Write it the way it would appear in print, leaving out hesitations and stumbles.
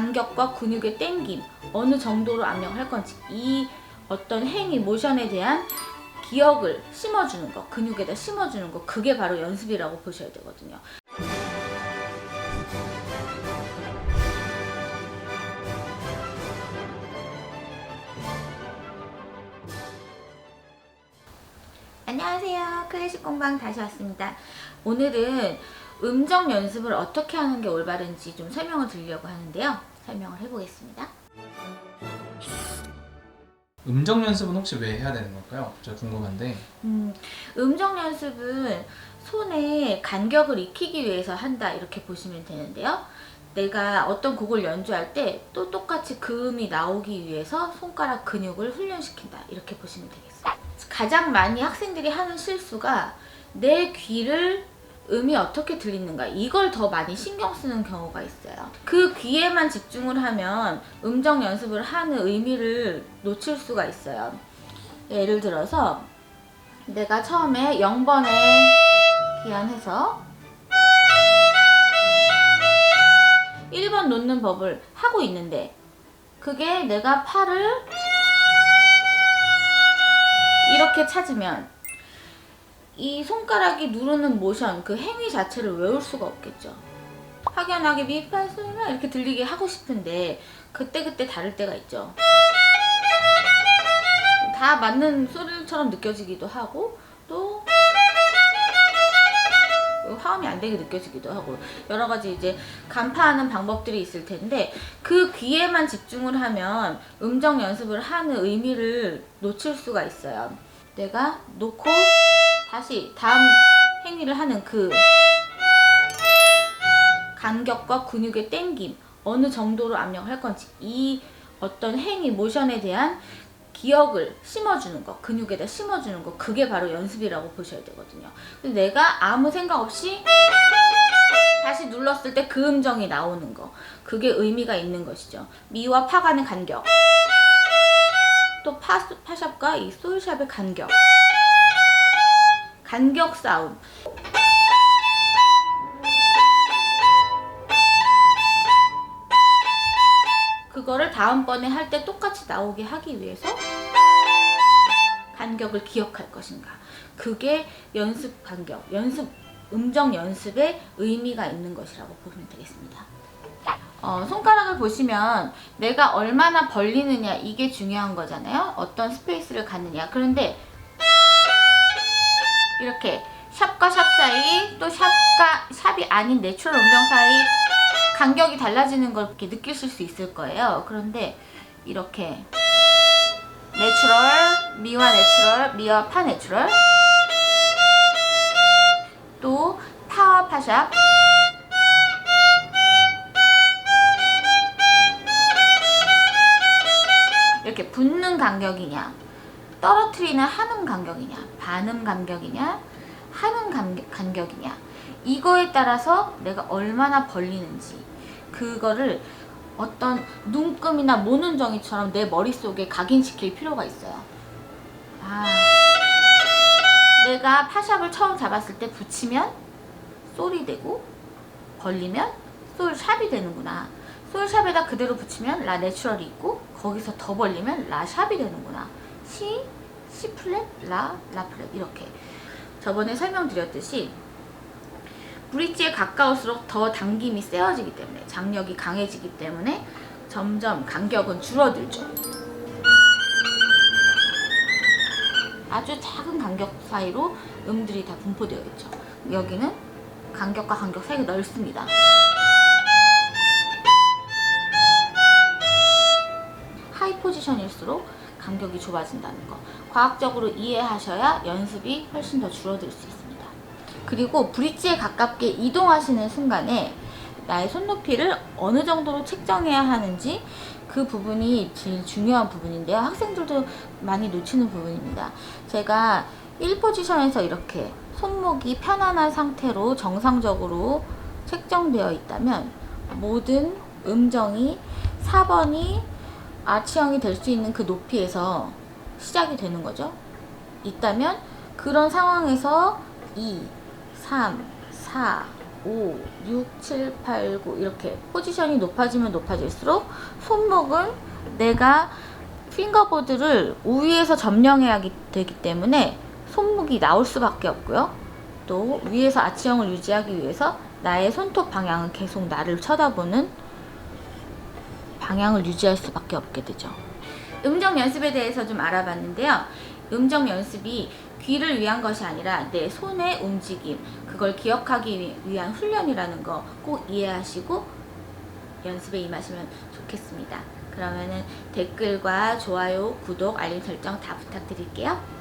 간격과 근육의 당김, 어느 정도로 압력을 할 건지, 이 어떤 행위, 모션에 대한 기억을 심어주는 거, 근육에다 심어주는 거, 그게 바로 연습이라고 보셔야 되거든요. 안녕하세요. 클래식 공방 다시 왔습니다. 오늘은 음정 연습을 어떻게 하는 게 올바른지 좀 설명을 드리려고 하는데요. 설명을 해보겠습니다. 음정 연습은 혹시 왜 해야 되는 걸까요? 저 궁금한데. 음정 연습은 손의 간격을 익히기 위해서 한다, 이렇게 보시면 되는데요. 내가 어떤 곡을 연주할 때 또 똑같이 그 음이 나오기 위해서 손가락 근육을 훈련시킨다, 이렇게 보시면 되겠어요. 가장 많이 학생들이 하는 실수가 내 귀를 음이 어떻게 들리는가, 이걸 더 많이 신경 쓰는 경우가 있어요. 그 귀에만 집중을 하면 음정 연습을 하는 의미를 놓칠 수가 있어요. 예를 들어서 내가 처음에 0번에 기한해서 1번 놓는 법을 하고 있는데, 그게 내가 팔을 이렇게 찾으면 이 손가락이 누르는 모션, 그 행위 자체를 외울 수가 없겠죠. 확연하게 미파솔라 이렇게 들리게 하고 싶은데 그때그때 다를 때가 있죠. 다 맞는 소리처럼 느껴지기도 하고, 또 화음이 안 되게 느껴지기도 하고, 여러 가지 이제 간파하는 방법들이 있을 텐데, 그 귀에만 집중을 하면 음정 연습을 하는 의미를 놓칠 수가 있어요. 내가 놓고 다시 다음 행위를 하는 그 간격과 근육의 당김, 어느 정도로 압력을 할 건지, 이 어떤 행위, 모션에 대한 기억을 심어주는 거, 근육에다 심어주는 거, 그게 바로 연습이라고 보셔야 되거든요. 근데 내가 아무 생각 없이 다시 눌렀을 때 그 음정이 나오는 거, 그게 의미가 있는 것이죠. 미와 파 간의 간격, 또 파샵과 이 솔샵의 간격, 간격 싸움. 그거를 다음번에 할 때 똑같이 나오게 하기 위해서 간격을 기억할 것인가, 그게 연습 간격, 음정 연습의 의미가 있는 것이라고 보시면 되겠습니다. 손가락을 보시면 내가 얼마나 벌리느냐, 이게 중요한 거잖아요. 어떤 스페이스를 갖느냐. 그런데 이렇게 샵과 샵 사이, 또 샵이 아닌 내추럴 음정 사이 간격이 달라지는 걸 이렇게 느끼실 수 있을 거예요. 그런데 이렇게 내추럴, 미와 파 내추럴, 또 파와 파샵, 이렇게 붙는 간격이냐, 떨어뜨리는 한음 간격이냐, 반음 간격이냐, 한음 간격이냐, 이거에 따라서 내가 얼마나 벌리는지, 그거를 어떤 눈금이나 모눈정이처럼 내 머릿속에 각인시킬 필요가 있어요. 내가 파샵을 처음 잡았을 때 붙이면 솔이 되고, 벌리면 솔샵이 되는구나. 솔샵에다 그대로 붙이면 라 내추럴이 있고, 거기서 더 벌리면 라 샵이 되는구나. C 플랫, 라 플랫, 이렇게. 저번에 설명드렸듯이 브릿지에 가까울수록 더 당김이 세워지기 때문에, 장력이 강해지기 때문에 점점 간격은 줄어들죠. 아주 작은 간격 사이로 음들이 다 분포되어 있죠. 여기는 간격과 간격 사이가 넓습니다. 하이 포지션일수록 간격이 좁아진다는 거, 과학적으로 이해하셔야 연습이 훨씬 더 줄어들 수 있습니다. 그리고 브릿지에 가깝게 이동하시는 순간에 나의 손높이를 어느 정도로 책정해야 하는지, 그 부분이 제일 중요한 부분인데요. 학생들도 많이 놓치는 부분입니다. 제가 1포지션에서 이렇게 손목이 편안한 상태로 정상적으로 책정되어 있다면, 모든 음정이 4번이 아치형이 될 수 있는 그 높이에서 시작이 되는 거죠. 있다면 그런 상황에서 2, 3, 4, 5, 6, 7, 8, 9 이렇게 포지션이 높아지면 높아질수록 손목은 내가 핑거보드를 우위에서 점령해야 되기 때문에 손목이 나올 수밖에 없고요. 또 위에서 아치형을 유지하기 위해서 나의 손톱 방향은 계속 나를 쳐다보는 방향을 유지할 수밖에 없게 되죠. 음정 연습에 대해서 좀 알아봤는데요. 음정 연습이 귀를 위한 것이 아니라 내 손의 움직임, 그걸 기억하기 위한 훈련이라는 거 꼭 이해하시고 연습에 임하시면 좋겠습니다. 그러면은 댓글과 좋아요, 구독, 알림 설정 다 부탁드릴게요.